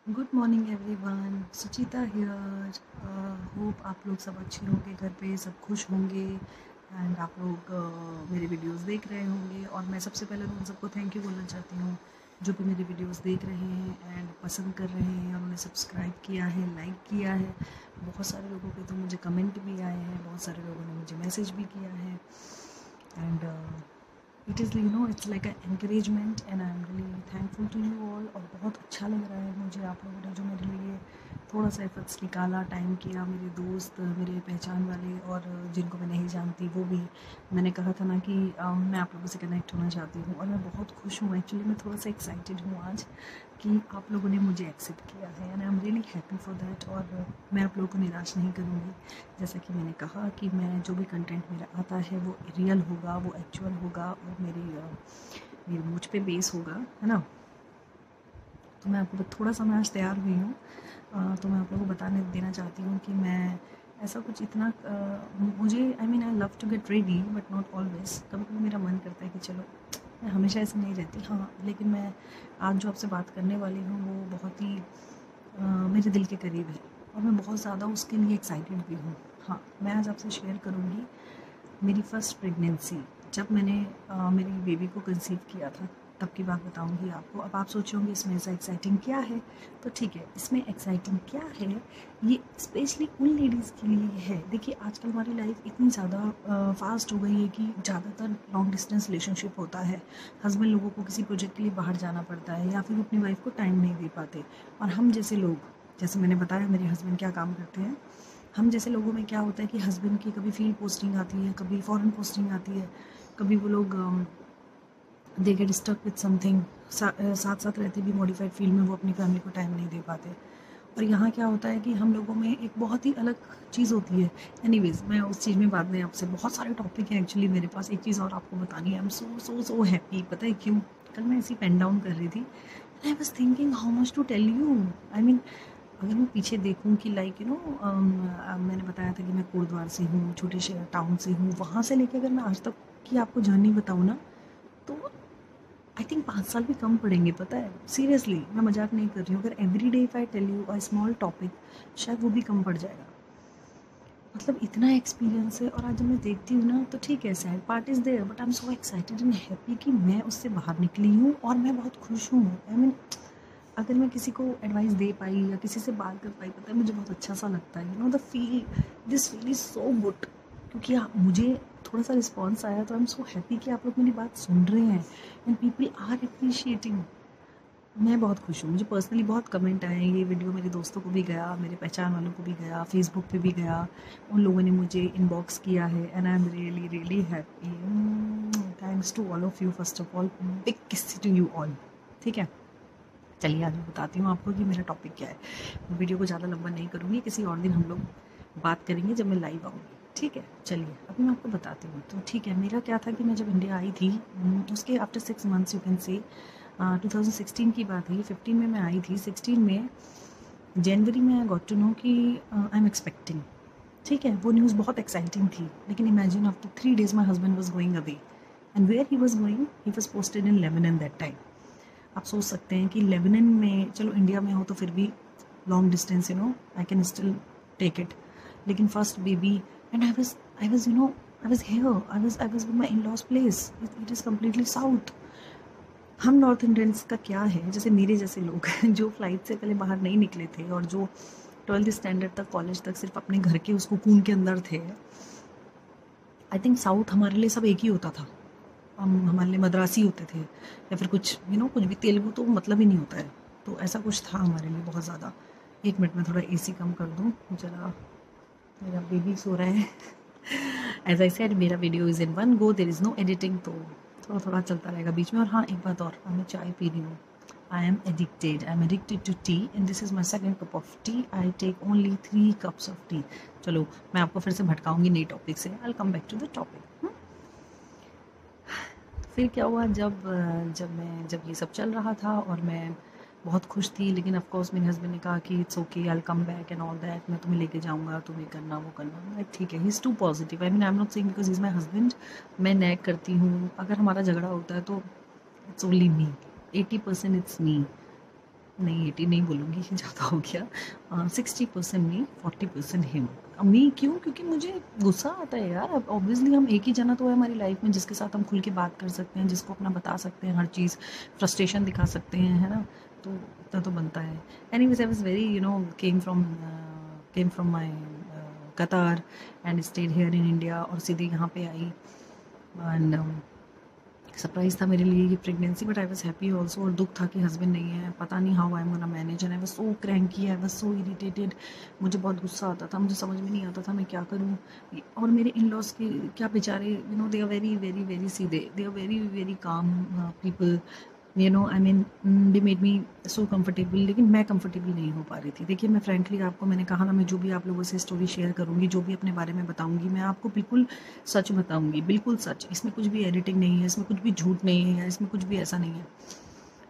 Good morning everyone, Suchita here. Hope आप लोग सब अच्छे होंगे, घर पे सब खुश होंगे एंड आप लोग मेरे वीडियोस देख रहे होंगे। और मैं सबसे पहले तो उन सबको थैंक यू बोलना चाहती हूँ जो भी मेरे वीडियोस देख रहे हैं एंड पसंद कर रहे हैं, उन्होंने सब्सक्राइब किया है, लाइक किया है। बहुत सारे लोगों के तो मुझे कमेंट भी आए हैं, बहुत सारे लोगों ने मुझे मैसेज भी किया है and it is it's like a encouragement and I am really thankful to you all. और बहुत अच्छा लग रहा है मुझे आप लोगों ने जो मेरे लिए थोड़ा सा एफर्ट्स निकाला, टाइम किया। मेरे दोस्त, मेरे पहचान वाले और जिनको मैं नहीं जानती वो भी। मैंने कहा था ना कि मैं आप लोगों से कनेक्ट होना चाहती हूँ और मैं बहुत खुश हूँ। एक्चुअली मैं थोड़ा सा एक्साइटेड हूँ आज कि आप लोगों ने मुझे एक्सेप्ट किया है and I am really happy for that. और मैं आप लोगों को निराश नहीं करूँगी। जैसा कि मैंने कहा कि मैं जो भी कंटेंट मेरा आता है वो रियल होगा, वो एक्चुअल होगा और मेरी मुझ पे बेस होगा, है ना। तो मैं आपको थोड़ा सा मैं आज तैयार हुई हूँ, तो मैं आप लोगों को बताने देना चाहती हूँ कि मैं ऐसा कुछ इतना मुझे I love to get ready but not always. कभी कभी मेरा मन करता है कि चलो, मैं हमेशा ऐसे नहीं रहती, हाँ। लेकिन मैं आज जो आपसे बात करने वाली हूँ वो बहुत ही मेरे दिल के करीब है और मैं बहुत ज़्यादा उसके लिए एक्साइटेड भी हूँ। हाँ, मैं आज आपसे शेयर करूँगी मेरी फ़र्स्ट प्रेगनेंसी। जब मैंने मेरी बेबी को कंसीव किया था तब की बात बताऊंगी आपको। अब आप सोच होंगे इसमें ऐसा एक्साइटिंग क्या है, तो ठीक है, इसमें एक्साइटिंग क्या है, ये स्पेशली उन लेडीज़ के लिए है। देखिए, आजकल हमारी लाइफ इतनी ज़्यादा फास्ट हो गई है कि ज़्यादातर लॉन्ग डिस्टेंस रिलेशनशिप होता है। हस्बैंड लोगों को किसी प्रोजेक्ट के लिए बाहर जाना पड़ता है या फिर वो अपनी वाइफ को टाइम नहीं दे पाते। और हम जैसे लोग, जैसे मैंने बताया मेरे हस्बैंड क्या काम करते हैं, हम जैसे लोगों में क्या होता है कि हस्बैंड की कभी फील्ड पोस्टिंग आती है, कभी फॉरेन पोस्टिंग आती है, कभी वो लोग they get stuck with something, साथ साथ रहते भी मॉडिफाइड फील्ड में वो अपनी फैमिली को टाइम नहीं दे पाते। और यहाँ क्या होता है कि हम लोगों में एक बहुत ही अलग चीज़ होती है। एनीवेज, मैं उस चीज़ में बाद में आपसे, बहुत सारे टॉपिक हैं एक्चुअली मेरे पास। एक चीज़ और आपको बतानी है, आई am so so so happy. पता है क्यों? कल मैं ऐसी पेन डाउन कर रही थी and I was thinking how much to tell you. I mean, अगर मैं पीछे देखूँ कि लाइक मैंने बताया था कि मैं कोटद्वार से हूँ, छोटे शहर टाउन से हूँ, वहाँ से लेके अगर मैं आज तक की आपको जर्नी बताऊँ ना, तो आई थिंक 5 साल भी कम पड़ेंगे। पता है, सीरियसली मैं मजाक नहीं कर रही हूँ। अगर every day if I tell you a small topic, शायद वो भी कम पड़ जाएगा। मतलब इतना एक्सपीरियंस है। और आज जब मैं देखती हूँ ना, तो ठीक है, sad part is there but I am so excited and happy कि मैं उससे बाहर निकली हूँ और मैं बहुत खुश हूँ। आई मीन, अगर मैं किसी को एडवाइस दे पाई या किसी से बात कर पाई, पता है मुझे बहुत अच्छा सा लगता है। The feel, this feel is so good. क्योंकि मुझे थोड़ा सा रिस्पॉन्स आया तो आई एम सो हैप्पी कि आप लोग मेरी बात सुन रहे हैं एंड पीपल आर अप्रिशिएटिंग। मैं बहुत खुश हूँ। मुझे पर्सनली बहुत कमेंट आए, ये वीडियो मेरे दोस्तों को भी गया, मेरे पहचान वालों को भी गया, फेसबुक पे भी गया। उन लोगों ने मुझे इनबॉक्स किया है and I am really really happy. Thanks to all of you, first of all big kiss to you all. ठीक है, चलिए आज मैं बताती हूँ आपको कि मेरा टॉपिक क्या है। मैं वीडियो को ज़्यादा लंबा नहीं करूँगी, किसी और दिन हम लोग बात करेंगे जब मैं लाइव आऊँगी। ठीक है, चलिए अभी मैं आपको बताती हूँ। तो ठीक है, मेरा क्या था कि मैं जब इंडिया आई थी, उसके after 6 months you can say, 2016 की बात है। 15 में मैं आई थी, 16 में जनवरी में आई गॉट टू नो कि आई एम एक्सपेक्टिंग। ठीक है, वो न्यूज़ बहुत एक्साइटिंग थी। लेकिन imagine, after 3 days my husband was going away and where he was going, he was posted in Lebanon that time. आप सोच सकते हैं कि लेबनान में, चलो इंडिया में हो तो फिर भी long distance, I can still take it. लेकिन first baby and I was I was here, I was my in laws place. It is completely south. हम नॉर्थ इंडियंस का क्या है, जैसे मेरे जैसे लोग जो फ्लाइट से पहले बाहर नहीं निकले थे और जो 12th स्टैंडर्ड तक, कॉलेज तक सिर्फ अपने घर के उस कोकून के अंदर थे, आई थिंक साउथ हमारे लिए सब एक ही होता था। हम हमारे लिए मद्रासी होते थे या फिर कुछ कुछ भी, तेलुगु तो मतलब ही नहीं होता है। तो ऐसा कुछ था हमारे लिए बहुत ज़्यादा। 1 मिनट में थोड़ा एसी कम कर दूँ ज़रा, मेरा बेबी सो रहा है। एज आई सेड, मेरा video is in one go, there is no editing, तो थोड़ा थोड़ा चलता रहेगा बीच में। और हाँ, एक बात और, मैं चाय पी रही हूँ। I am addicted to tea and this is my second cup of tea. I take only 3 cups of tea. चलो, मैं आपको फिर से भटकाऊंगी नई टॉपिक से। I come back to the topic. फिर क्या हुआ, जब ये सब चल रहा था और मैं बहुत खुश थी, लेकिन ऑफ कोर्स मेरे हस्बैंड ने कहा कि it's okay, I will come back and all that, मैं तुम्हें लेके जाऊंगा, तुम्हें करना वो करना। मैं ठीक है, he is too positive. I mean, I am not saying because he is my husband मैं नैग करती हूँ। अगर हमारा झगड़ा होता है तो it's only me, 80% it's me. नहीं 80 नहीं बोलूँगी, ये ज़्यादा हो गया। 60% मी, 40% हिम। मी क्यों? क्योंकि मुझे गुस्सा आता है यार। अब ऑब्वियसली हम एक ही जना तो है हमारी लाइफ में जिसके साथ हम खुल के बात कर सकते हैं, जिसको अपना बता सकते हैं हर चीज़, फ्रस्ट्रेशन दिखा सकते हैं, है ना? तो इतना तो बनता है। Anyways I was very came from my Qatar and stayed here in India, और सीधे यहाँ पे आई। एंड सरप्राइज़ था मेरे लिए ये pregnancy, but I was happy also. और दुख था कि हस्बैंड नहीं है, पता नहीं how I am gonna manage, and I was so cranky, I was so irritated. मुझे बहुत गुस्सा आता था, मुझे समझ में नहीं आता था मैं क्या करूँ। और मेरे इन लॉज के क्या बेचारे, they are very very very सीधे, they are very very calm people, I mean they made me so comfortable, लेकिन मैं कंफर्टेबल नहीं हो पा रही थी। देखिए मैं फ्रैंकली आपको, मैंने कहा ना, मैं जो भी आप लोगों से स्टोरी शेयर करूँगी, जो भी अपने बारे में बताऊँगी, मैं आपको बिल्कुल सच बताऊँगी, बिल्कुल सच। इसमें कुछ भी एडिटिंग नहीं है, इसमें कुछ भी झूठ नहीं है, इसमें कुछ भी ऐसा नहीं है।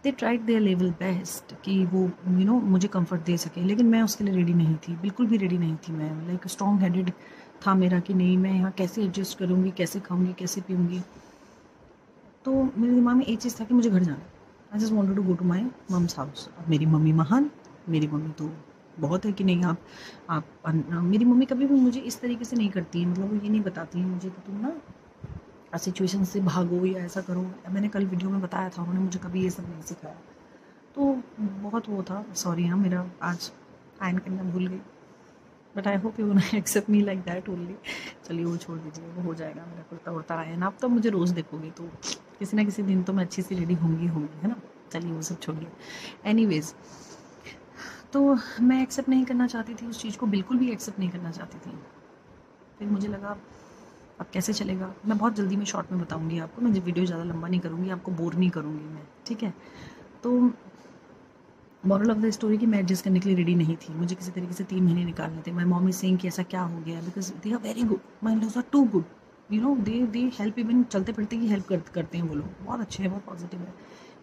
They tried their level best कि वो मुझे कंफर्ट दे सके, लेकिन मैं उसके लिए रेडी नहीं थी, बिल्कुल भी रेडी नहीं थी। मैं लाइक स्ट्रॉन्ग हेडेड था मेरा कि नहीं, मैं यहाँ कैसे एडजस्ट करूँगी, कैसे खाऊँगी, कैसे पीऊँगी। तो मेरे दिमाग में एक चीज़ था कि मुझे घर जाना है। I just wanted to go to my mum's house. अब मेरी मम्मी महान, मेरी मम्मी तो बहुत है कि नहीं, मेरी मम्मी कभी भी मुझे इस तरीके से नहीं करती है, मतलब वो ये नहीं बताती है मुझे कि तुम ना सिचुएशन से भागो या ऐसा करो। मैंने कल वीडियो में बताया था, उन्होंने मुझे कभी ये सब नहीं सिखाया। तो बहुत वो था, सॉरी हाँ, मेरा आज आयन करना भूल गई, but I hope you gonna accept me like that only. चलिए वो छोड़ दीजिए, वो हो जाएगा मेरा कुर्ता उड़ता आयन। आप तो मुझे रोज़ देखोगे, तो किसी ना किसी दिन तो मैं अच्छी सी रेडी होंगी, है ना? चलिए वो सब छोड़िए। एनीवेज, तो मैं एक्सेप्ट नहीं करना चाहती थी उस चीज़ को, बिल्कुल भी एक्सेप्ट नहीं करना चाहती थी। फिर मुझे लगा अब कैसे चलेगा। मैं बहुत जल्दी में शॉर्ट में बताऊंगी आपको, मैं वीडियो ज़्यादा लंबा नहीं करूँगी, आपको बोर नहीं करूँगी मैं, ठीक है? तो मॉरल ऑफ द स्टोरी कि मैं एडजस्ट करने के लिए रेडी नहीं थी, मुझे किसी तरीके से 3 महीने निकालने थे। माई मॉम इज सेइंग कि ऐसा क्या हो गया, because they are very good, my laws are too good, they help, even चलते फिरते की हेल्प करते हैं वो लोग, बहुत अच्छे हैं, बहुत पॉजिटिव है।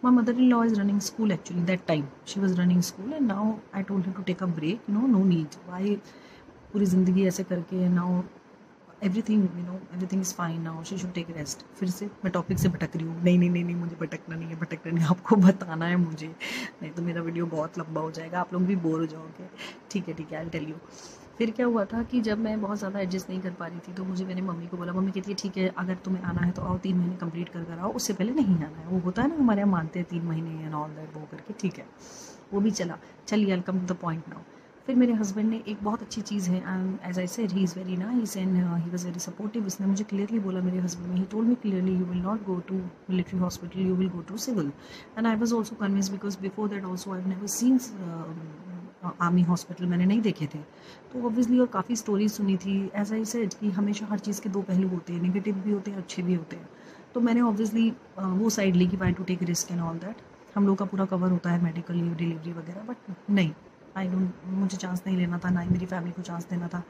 My mother in law is running school, actually that time she was running school, and now I told her to take a break, no need, why पूरी ज़िंदगी ऐसे करके। Now everything is fine now, she should take rest। फिर से मैं topic से भटक रही हूँ। नहीं, मुझे भटकना नहीं है, आपको बताना है मुझे, नहीं तो मेरा वीडियो बहुत लंबा हो जाएगा, आप लोग भी बोर हो जाओगे। ठीक है, आई टेल यू। फिर क्या हुआ था कि जब मैं बहुत ज़्यादा एडजस्ट नहीं कर पा रही थी, तो मुझे मैंने मम्मी को बोला, मम्मी कहती है ठीक है, अगर तुम्हें आना है तो आओ, 3 महीने कंप्लीट कर कर आओ, उससे पहले नहीं आना है। वो होता है ना हमारे यहाँ मानते हैं 3 महीने एंड ऑल दैट, वो करके ठीक है, वो भी चला। चलिए I come to the point now. फिर मेरे हस्बैंड ने एक बहुत अच्छी चीज़ है, as I said he is very nice and he was very supportive. उसने मुझे क्लियरली बोला, मेरे हस्बैंड ने, he told me clearly, you will not go to military hospital, you will go to civil. And I was also convinced, because before that also I have never seen army hospital, मैंने नहीं देखे थे। तो obviously और काफ़ी stories सुनी थी, as I said कि हमेशा हर चीज़ के दो पहलू होते हैं, नेगेटिव भी होते हैं, अच्छे भी होते हैं। तो मैंने ऑब्वियसली वो साइड ली कि why to take risk and all that. हम लोग का पूरा कवर होता है, मेडिकल लीव, डिलीवरी वगैरह, बट नहीं, मुझे चांस नहीं लेना था, ना ही मेरी फैमिली को चांस देना था।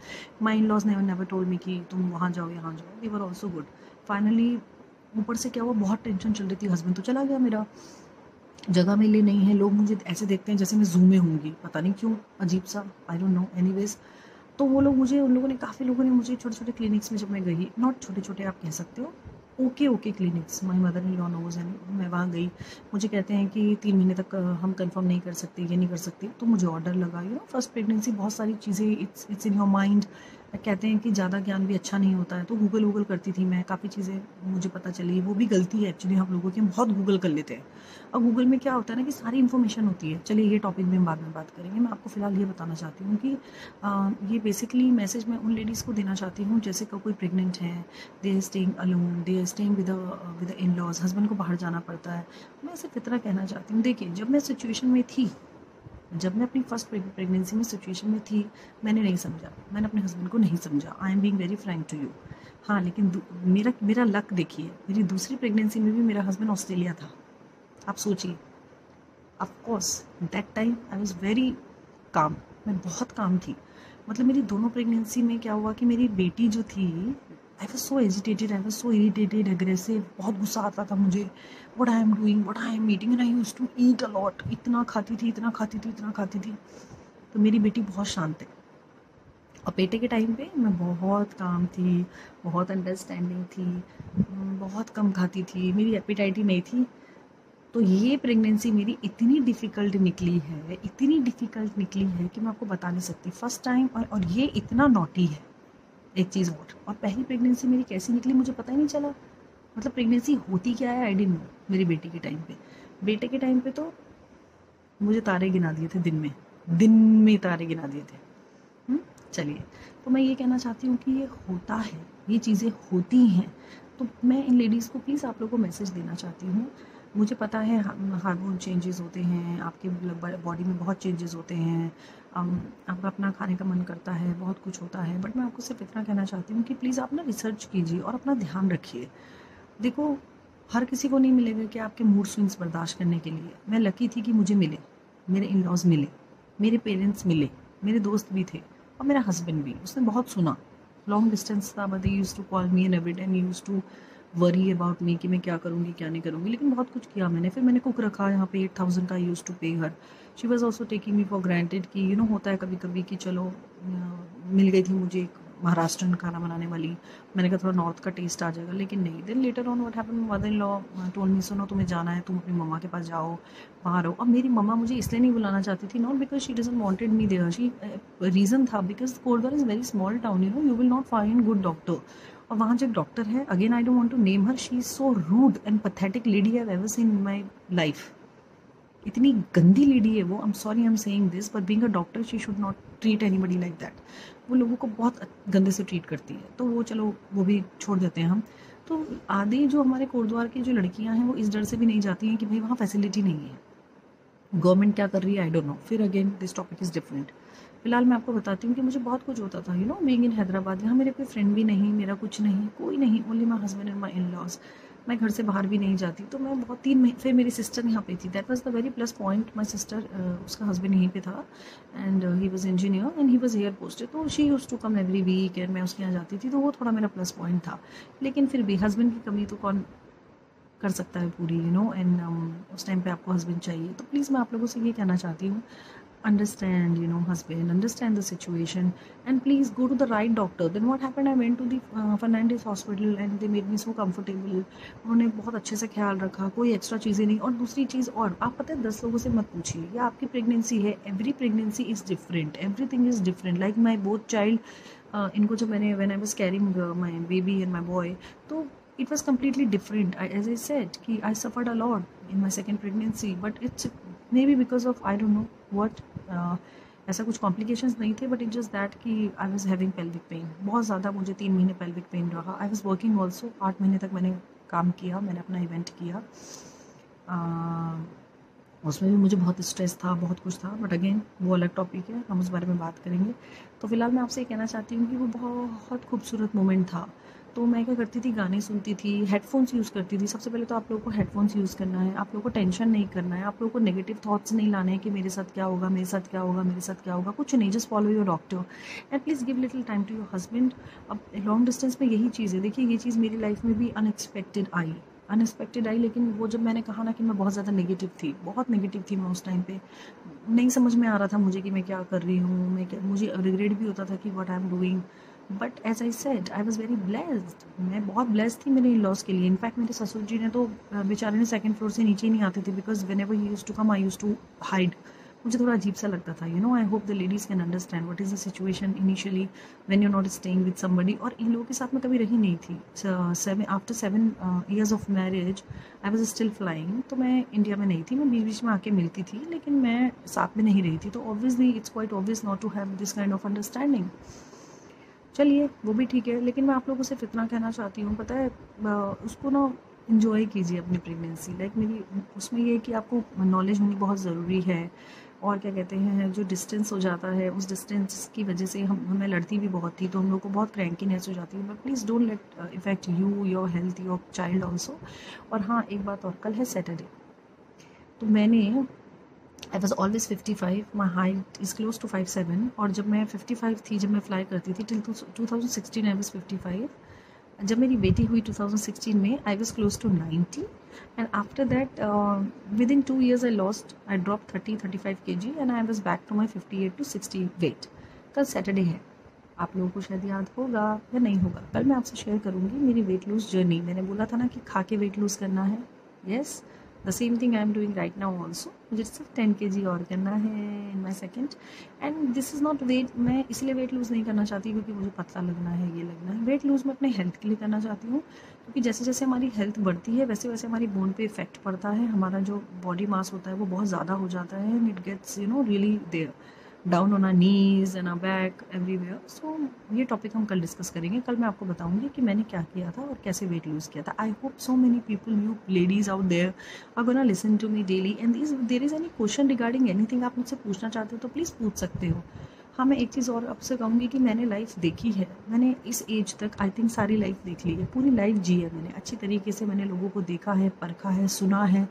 My in laws never told me कि तुम वहाँ जाओ यहाँ जाओ, they were also good. Finally ऊपर से क्या हुआ, बहुत टेंशन चल रही थी, हस्बैंड तो चला गया मेरा, जगह मेरे लिए नहीं है, लोग मुझे ऐसे देखते हैं जैसे मैं जू में होंगी, पता नहीं क्यों, अजीब सा, आई डोंट नो। एनीवेज, तो वो लोग मुझे, उन लोगों ने, काफ़ी लोगों ने मुझे छोटे छोटे क्लिनिक्स में जब मैं गई, नॉट छोटे छोटे आप कह सकते हो, okay clinics, my mother in law knows, and मैं वहाँ गई। मुझे कहते हैं कि 3 महीने तक हम कंफर्म नहीं कर सकते, ये नहीं कर सकते। तो मुझे ऑर्डर लगा, फर्स्ट प्रेगनेंसी, बहुत सारी चीज़ें इट्स इन योर माइंड। कहते हैं कि ज़्यादा ज्ञान भी अच्छा नहीं होता है, तो गूगल करती थी मैं, काफ़ी चीज़ें मुझे पता चली। वो भी गलती है एक्चुअली हम लोगों की, हम बहुत गूगल कर लेते हैं, और गूगल में क्या होता है ना कि सारी इन्फॉर्मेशन होती है। चलिए ये टॉपिक में हम बाद में बात करेंगे, मैं आपको फ़िलहाल ये बताना चाहती हूँ कि ये बेसिकली मैसेज मैं उन लेडीज़ को देना चाहती हूँ, जैसे कोई प्रेग्नेंट है, they are staying alone, they are staying with in laws, husband को बाहर जाना पड़ता है। मैं सिर्फ इतना कहना चाहती हूँ, देखिए जब मैं सिचुएशन में थी, जब मैं अपनी फर्स्ट प्रेगनेंसी में सिचुएशन में थी, मैंने नहीं समझा, मैंने अपने हस्बैंड को नहीं समझा, I am being very frank to you. हाँ, लेकिन मेरा लक देखिए, मेरी दूसरी प्रेगनेंसी में भी मेरा हस्बैंड ऑस्ट्रेलिया था। आप सोचिए, of course that time I was very calm, मैं बहुत काम थी। मतलब मेरी दोनों प्रेगनेंसी में क्या हुआ कि मेरी बेटी जो थी, I was so agitated, I was so irritated, aggressive, बहुत गुस्सा आता था मुझे, what I am doing, what I am eating, and I used to eat a lot, इतना खाती थी। तो मेरी बेटी बहुत शांत है, और बेटे के टाइम पे मैं बहुत काम थी, बहुत अंडरस्टैंडिंग थी, बहुत कम खाती थी, मेरी एपिटाइट ही नहीं थी। तो ये प्रेगनेंसी मेरी इतनी डिफ़िकल्ट निकली है, इतनी डिफ़िकल्ट निकली है कि मैं आपको बता नहीं सकती। फर्स्ट टाइम और ये इतना नॉटी है। एक चीज़ और पहली प्रेगनेंसी मेरी कैसी निकली मुझे पता ही नहीं चला। मतलब प्रेगनेंसी होती क्या है आई डिडंट नो मेरी बेटी के टाइम पे। बेटे के टाइम पे तो मुझे तारे गिना दिए थे दिन में तारे गिना दिए थे। चलिए, तो मैं ये कहना चाहती हूँ कि ये होता है, ये चीज़ें होती हैं। तो मैं इन लेडीज़ को प्लीज़ आप लोगों को मैसेज देना चाहती हूँ। मुझे पता है हार्मोन चेंजेस होते हैं, आपके बॉडी में बहुत चेंजेस होते हैं, आपका अपना खाने का मन करता है, बहुत कुछ होता है। बट मैं आपको सिर्फ इतना कहना चाहती हूँ कि प्लीज़ आप ना रिसर्च कीजिए और अपना ध्यान रखिए। देखो, हर किसी को नहीं मिलेगा कि आपके मूड स्विंग्स बर्दाश्त करने के लिए। मैं लकी थी कि मुझे मिले, मेरे इन लॉज मिले, मेरे पेरेंट्स मिले, मेरे दोस्त भी थे और मेरा हस्बैंड भी। उसने बहुत सुना। लॉन्ग डिस्टेंस था but he used to call me and every time he used to worry about me कि मैं क्या करूँगी क्या नहीं करूँगी। लेकिन बहुत कुछ किया मैंने। फिर मैंने कुक रखा यहाँ पे 8,000 का used to pay her. She was also taking me for granted कि होता है कभी कभी कि चलो मिल गई थी मुझे एक महाराष्ट्रन खाना बनाने वाली। मैंने कहा थोड़ा नॉर्थ का टेस्ट आ जाएगा, लेकिन नहीं। Then later on what happened, mother in law told me सुनो तुम्हें जाना है, तुम अपनी मम्मा के पास जाओ, बाहर हो। अब मेरी मम्मा मुझे इसलिए नहीं बुलाना चाहती थी, not because she doesn't wanted me there. She reason था because Korba is very small town, you will not find good doctor. और वहाँ जो एक डॉक्टर है, again I don't want to name her, she is so rude and pathetic lady I have ever seen in my life. इतनी गंदी lady है वो। I am sorry I am saying this, but being a doctor she should not treat anybody like that. वो लोगों को बहुत गंदे से ट्रीट करती है। तो वो चलो वो भी छोड़ देते हैं हम। तो आधे जो हमारे कोटद्वार की जो लड़कियां हैं वो इस डर से भी नहीं जाती हैं कि भाई वहाँ फैसिलिटी नहीं है, गवर्नमेंट क्या कर रही है आई डोंट नो। फिर again this topic is different. फिलहाल मैं आपको बताती हूँ कि मुझे बहुत कुछ होता था, बीइंग इन हैदराबाद। यहाँ मेरे कोई फ्रेंड भी नहीं, मेरा कुछ नहीं, कोई नहीं, only my husband and my in laws. मैं घर से बाहर भी नहीं जाती। तो मैं बहुत 3 महीने, फिर मेरी सिस्टर यहाँ पे थी। That was the very plus point. My sister, उसका हस्बैंड यहीं पे था and he was engineer and he was air posted. तो she use to come every weekend मैं उसके यहाँ जाती थी। तो वो थोड़ा मेरा प्लस पॉइंट था। लेकिन फिर भी हस्बैंड की कमी तो कौन कर सकता है पूरी, एंड उस टाइम पे आपको हस्बैंड चाहिए। तो प्लीज़ मैं आप लोगों से ये कहना चाहती हूँ, understand, husband, understand the situation, and please go to the right doctor. Then what happened, I went to the Fernandez hospital and they made me so comfortable. उन्होंने बहुत अच्छे से ख्याल रखा, कोई एक्स्ट्रा चीज़ें नहीं। और दूसरी चीज़, और आप पता है 10 लोगों से मत पूछिए या आपकी प्रेगनेंसी है। Every pregnancy is different, everything is different. Like my both child, इनको जब मैंने when I was carrying my baby and my boy, तो it was completely different. As I said कि I suffered a lot in my second pregnancy, but it's maybe because of I don't know what, ऐसा कुछ complications नहीं थे, but it just that कि I was having pelvic pain बहुत ज़्यादा। मुझे 3 महीने पेल्विक पेन रहा। आई वॉज वर्किंग ऑल्सो, 8 महीने तक मैंने काम किया, मैंने अपना इवेंट किया। उसमें भी मुझे बहुत स्ट्रेस था, बहुत कुछ था, बट अगेन वो अलग टॉपिक है, हम उस बारे में बात करेंगे। तो फिलहाल मैं आपसे ये कहना चाहती हूँ कि वो बहुत खूबसूरत मोमेंट था। तो मैं क्या करती थी, गाने सुनती थी, हेडफोन्स यूज़ करती थी। सबसे पहले तो आप लोगों को हेडफोन्स यूज़ करना है, आप लोगों को टेंशन नहीं करना है, आप लोगों को नेगेटिव थॉट्स नहीं लाने हैं कि मेरे साथ क्या होगा, मेरे साथ क्या होगा, मेरे साथ क्या होगा, कुछ नहीं। Just follow your doctor and please give little time to your husband. अब लॉन्ग डिस्टेंस में यही चीज़ है। देखिए, ये चीज़ मेरी लाइफ में भी अनएक्सपेक्टेड आई, लेकिन वो जब मैंने कहा ना कि मैं बहुत ज़्यादा नेगेटिव थी, बहुत नेगेटिव थी मैं उस टाइम पे। नहीं समझ में आ रहा था मुझे कि मैं क्या कर रही हूँ, मुझे रिग्रेट भी होता था कि what I am doing. But as I said, I was very blessed. मैं बहुत ब्लेस्ड थी मेरे इन लॉज के लिए। इनफैक्ट मेरे ससुर जी ने तो बेचारे ने सेकंड फ्लोर से नीचे ही नहीं आते थे, because whenever he used to come I used to hide. मुझे थोड़ा अजीब सा लगता था। I hope the ladies can understand what is the situation initially when you not staying with somebody. और इन लोगों के साथ मैं कभी रही नहीं थी। After 7 years of marriage I was still flying. तो मैं इंडिया में नहीं थी, मैं बीच बीच में आके मिलती थी, लेकिन मैं साथ में नहीं रही थी। तो obviously it's quite obvious not to have this kind of understanding. चलिए, वो भी ठीक है, लेकिन मैं आप लोगों से इतना कहना चाहती हूँ, पता है, उसको ना इन्जॉय कीजिए अपनी प्रेगनेंसी। लाइक मेरी उसमें ये है कि आपको नॉलेज होनी बहुत ज़रूरी है। और क्या कहते हैं, जो डिस्टेंस हो जाता है, उस डिस्टेंस की वजह से मैं लड़ती भी बहुत थी, तो हम लोग को बहुत क्रैंकीनेस हो जाती है। But please don't let effect you, your health, your child also. और हाँ, एक बात और, कल है सैटरडे, तो मैंने I was always 55, my height is close to 5'7", और जब मैं 55 थी, जब मैं फ्लाई करती थी टिल 2016 आई वॉज 55। जब मेरी बेटी हुई 2016 में, I was close to 90 and after that within 2 years I drop 30-35 kg and I was back to my 58 to 60 weight. कल सैटरडे है, आप लोगों को शायद याद होगा या नहीं होगा, कल मैं आपसे शेयर करूँगी मेरी वेट लूज़ जर्नी। मैंने बोला था ना कि खा के वेट लूज़ करना है। Yes, the same thing I am doing right now also. मुझे सिर्फ 10 kg और करना है in my second. And this is not weight, मैं इसलिए वेट लूज़ नहीं करना चाहती क्योंकि मुझे पतला लगना है, ये लगना है। वेट लूज़ मैं अपने हेल्थ के लिए करना चाहती हूँ, क्योंकि जैसे जैसे हमारी हेल्थ बढ़ती है वैसे वैसे हमारी बोन पे इफेक्ट पड़ता है, हमारा जो बॉडी मास होता है वो बहुत ज़्यादा हो जाता है, and it gets really there down on our knees and our back everywhere. So ये टॉपिक हम कल डिस्कस करेंगे। कल मैं आपको बताऊंगी कि मैंने क्या किया था और कैसे वेट लूज़ किया था। I hope so many people, you ladies out there, are gonna listen to me daily, and there is any question regarding anything आप मुझसे पूछना चाहते हो तो प्लीज़ पूछ सकते हो। हाँ, मैं एक चीज़ और आपसे कहूँगी कि मैंने लाइफ देखी है, मैंने इस एज तक आई थिंक सारी लाइफ देख ली है, पूरी लाइफ जी है मैंने, अच्छी तरीके से मैंने लोगों को देखा है, परखा है, सुना है।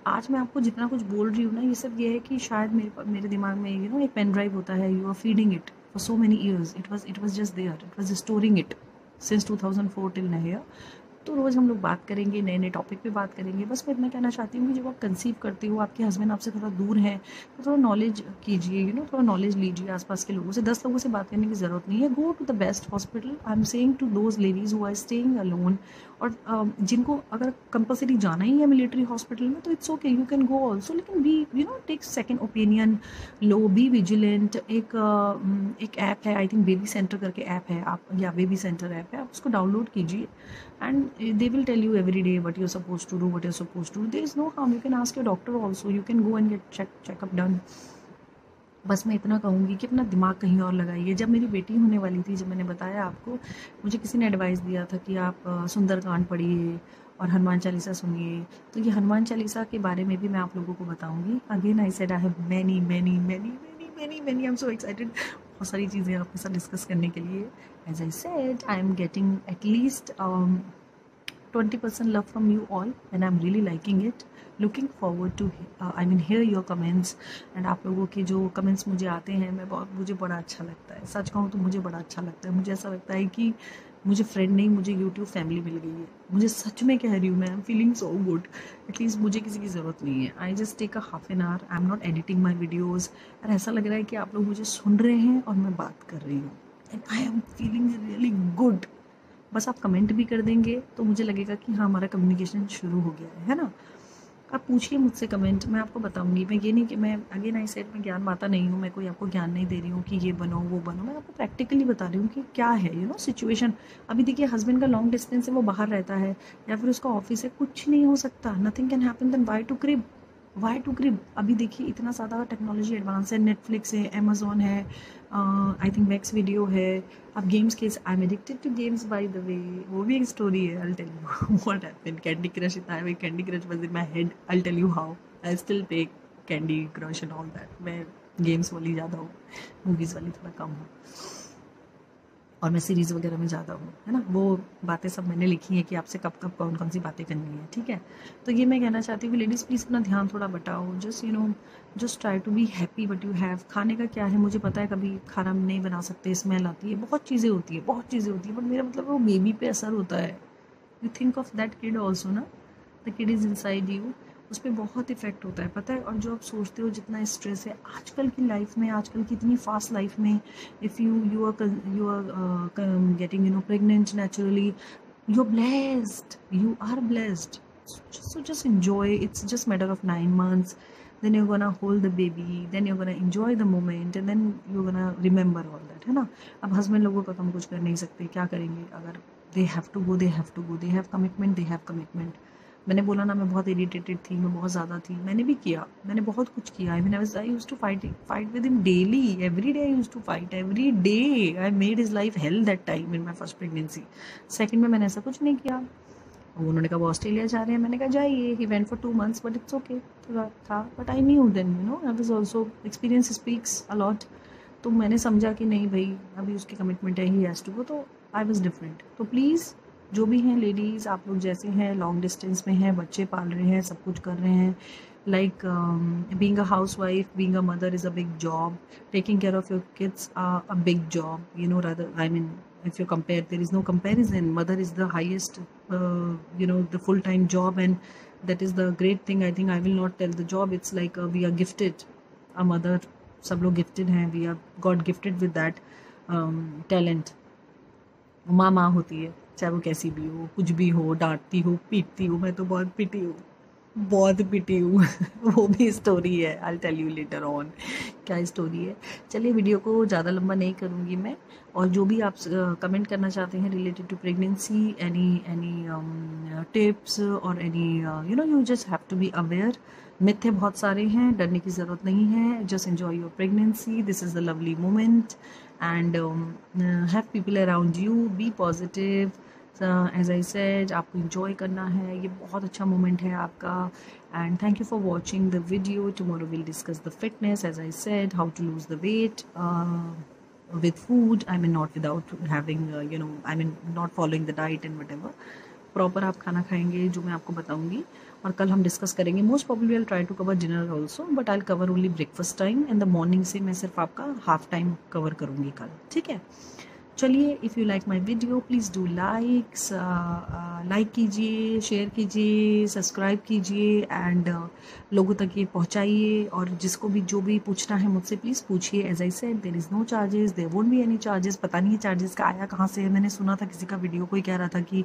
आज मैं आपको जितना कुछ बोल रही हूँ ना, ये सब ये है कि शायद मेरे दिमाग में एक पेन ड्राइव होता है, you are feeding it for so many years, it was just there, it was storing it since 2004 till now. तो रोज़ हम लोग बात करेंगे, नए नए टॉपिक पे बात करेंगे। बस मैं इतना कहना चाहती हूँ कि जब आप कंसीव करते हो, आपके हस्बैंड आपसे थोड़ा दूर हैं, तो थोड़ा नॉलेज कीजिए, थोड़ा नॉलेज लीजिए आसपास के लोगों से। 10 लोगों से बात करने की ज़रूरत नहीं है। Go to the best hospital. I am saying to those ladies who are staying alone, और जिनको अगर कंपल्सरी जाना ही है मिलिट्री हॉस्पिटल में तो it's okay, you can go also, लेकिन बी टेक सेकेंड ओपिनियन, लो, बी विजिलेंट। एक ऐप है, आई थिंक बेबी सेंटर करके ऐप है, आप या बेबी सेंटर ऐप है, आप उसको डाउनलोड कीजिए, and they will tell you every day what you're supposed to do, what you're supposed to do. There is no harm. You can ask your doctor also, you can go and get checkup done. बस मैं इतना कहूँगी कि अपना दिमाग कहीं और लगाइए। जब मेरी बेटी होने वाली थी, जब मैंने बताया आपको, मुझे किसी ने एडवाइस दिया था कि आप सुंदरकांड पढ़िए और हनुमान चालीसा सुनिए। तो ये हनुमान चालीसा के बारे में भी मैं आप लोगों को बताऊँगी। Again I said I have many many many many many many, I am so excited बहुत सारी चीज़ें आपके साथ डिस्कस करने के लिए। As I said, I am getting at least 20% love from you all, and I'm really liking it. Looking forward to hear your comments, and आप लोगों के जो कमेंट्स मुझे आते हैं, मुझे बड़ा अच्छा लगता है। सच कहूँ तो मुझे बड़ा अच्छा लगता है। मुझे ऐसा लगता है कि मुझे फ्रेंड नहीं, मुझे यूट्यूब फैमिली मिल गई है। मुझे सच में कह रही हूँ मैं, I am feeling so good. At least मुझे किसी की ज़रूरत नहीं है। I just take half an hour, I am not editing my videos, और ऐसा लग रहा है कि आप लोग मुझे सुन रहे हैं और मैं बात कर रही हूँ, and I am feeling really good. बस आप कमेंट भी कर देंगे तो मुझे लगेगा कि हाँ, हमारा कम्युनिकेशन शुरू हो गया है ना। आप पूछिए मुझसे कमेंट, मैं आपको बताऊंगी। मैं ये नहीं कि मैं अगेन आई सेड मैं ज्ञान बाता नहीं हूँ, मैं कोई आपको ज्ञान नहीं दे रही हूँ कि ये बनो वो बनो। मैं आपको प्रैक्टिकली बता रही हूँ कि क्या है सिचुएशन। अभी देखिए, हस्बैंड का लॉन्ग डिस्टेंस है, वो बाहर रहता है या फिर उसका ऑफिस है, कुछ नहीं हो सकता, nothing can happen, then why to crib. अभी देखिए इतना ज़्यादा टेक्नोलॉजी एडवांस है, नेटफ्लिक्स है, अमेजोन है, आई थिंक मैक्स वीडियो है। अब गेम्स के, I am addicted to games by the way, वो भी एक स्टोरी है। I tell you what happened. Candy Crush, Candy Crush was in my head. I tell you how I still take Candy Crush and all that. मैं games वाली ज़्यादा हूँ, movies वाली थोड़ा कम हूँ, और मैं सीरीज़ वगैरह में ज़्यादा हूँ, है ना। वो बातें सब मैंने लिखी हैं कि आपसे कब कब कौन कौन सी बातें करनी है, ठीक है। तो ये मैं कहना चाहती हूँ कि लेडीज़ प्लीज़ अपना ध्यान थोड़ा बटाओ। Just try to be happy what you have. खाने का क्या है, मुझे पता है कभी खाना नहीं बना सकते, स्मेल आती है, बहुत चीज़ें होती है, बट मेरा मतलब वो बेबी पे असर होता है। You think of that kid also ना, the kid is inside you, उस पर बहुत इफेक्ट होता है, पता है। और जो आप सोचते हो जितना स्ट्रेस है आजकल की लाइफ में, आजकल की इतनी फास्ट लाइफ में, if you are getting pregnant naturally, you are blessed, so just enjoy. It's just matter of 9 months, then you're gonna hold the baby, then you're gonna enjoy the moment, and then you're gonna remember all that, है ना। अब husband लोगों का तो हम कुछ कर नहीं सकते, क्या करेंगे। अगर they have to go, they have commitment। मैंने बोला ना, मैं बहुत इरिटेटेड थी, मैं बहुत ज़्यादा थी, मैंने भी किया, मैंने बहुत कुछ किया। I used to fight with him daily, every day I used to fight, every day I made his life hell that time in my first pregnancy. Second में मैंने ऐसा कुछ नहीं किया। उन्होंने कहा वो ऑस्ट्रेलिया जा रहे हैं, मैंने कहा जाइए। He went for 2 months, but it's okay था। But I knew then, I was also, experience speaks a lot. तो मैंने समझा कि नहीं भाई, अभी उसकी कमिटमेंट है, ही हैज़ टू गो। तो आई वाज डिफरेंट। तो प्लीज़ जो भी हैं लेडीज़, आप लोग जैसे हैं, लॉन्ग डिस्टेंस में हैं, बच्चे पाल रहे हैं, सब कुछ कर रहे हैं, like being a housewife, being a mother is a big job, taking care of your kids a big job, rather, I mean, if you compare, there is no comparison. Mother is the highest, the full-time job, and that is the great thing. I think I will not tell the job, it's like we are gifted, a mother, सब लोग gifted हैं, we are God gifted with that talent। माँ होती है, चाहे वो कैसी भी हो, कुछ भी हो, डांटती हो, पीटती हो, मैं तो बहुत पीटी हूँ, बहुत पिटी हूँ। वो भी स्टोरी है, I tell you later on क्या स्टोरी है। चलिए वीडियो को ज़्यादा लंबा नहीं करूँगी मैं, और जो भी आप कमेंट करना चाहते हैं related to pregnancy, any tips और any you just have to be aware. मिथ्ये बहुत सारे हैं, डरने की ज़रूरत नहीं है, just enjoy your pregnancy, this is the lovely moment and have people around you, be positive. As I said, आपको इंजॉय करना है, ये बहुत अच्छा मोमेंट है आपका। And thank you for watching the video. Tomorrow will discuss the fitness, as I said, how to lose the weight with food, I mean not without having I mean not following the diet and whatever, proper आप खाना खाएंगे जो मैं आपको बताऊंगी। और कल हम डिस्कस करेंगे, most probably I try to cover dinner also, but I cover only breakfast time, in the morning से मैं सिर्फ आपका हाफ टाइम कवर करूँगी कल, ठीक है। चलिए, if you like my video please do like कीजिए, शेयर कीजिए, सब्सक्राइब कीजिए एंड लोगों तक ये पहुंचाइए। और जिसको भी जो भी पूछना है मुझसे प्लीज़ पूछिए। As I said, there is no charges, there won't be any charges. पता नहीं चार्जेस का आया कहाँ से है, मैंने सुना था किसी का वीडियो, कोई कह रहा था कि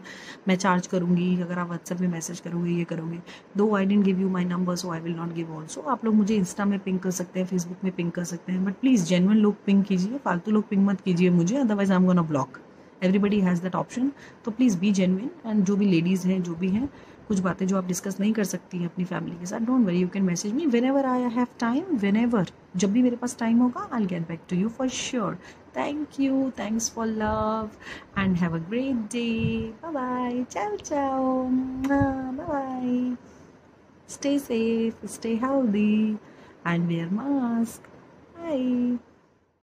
मैं चार्ज करूँगी अगर आप व्हाट्सएप में मैसेज करोगे, ये करोगे। Though I didn't give you my number, so I will not give also. आप लोग मुझे इंस्टा में पिंग कर सकते हैं, फेसबुक में पिंग कर सकते हैं, बट प्लीज़ जेन्युइन लोग पिंग कीजिए, फालतू लोग पिंग मत कीजिए मुझे, otherwise I am gonna block. Everybody has that option, तो प्लीज़ बी जेन्युइन। एंड जो भी लेडीज़ हैं, जो भी हैं, कुछ बातें जो आप डिस्कस नहीं कर सकती हैं अपनी फैमिली के साथ, don't worry, you can message me whenever I have time, whenever, जब भी मेरे पास टाइम होगा I will get back to you for sure. Thank you, thanks for love and have a great day. Bye bye, ciao ciao, bye bye, stay safe, stay healthy and wear mask. Bye.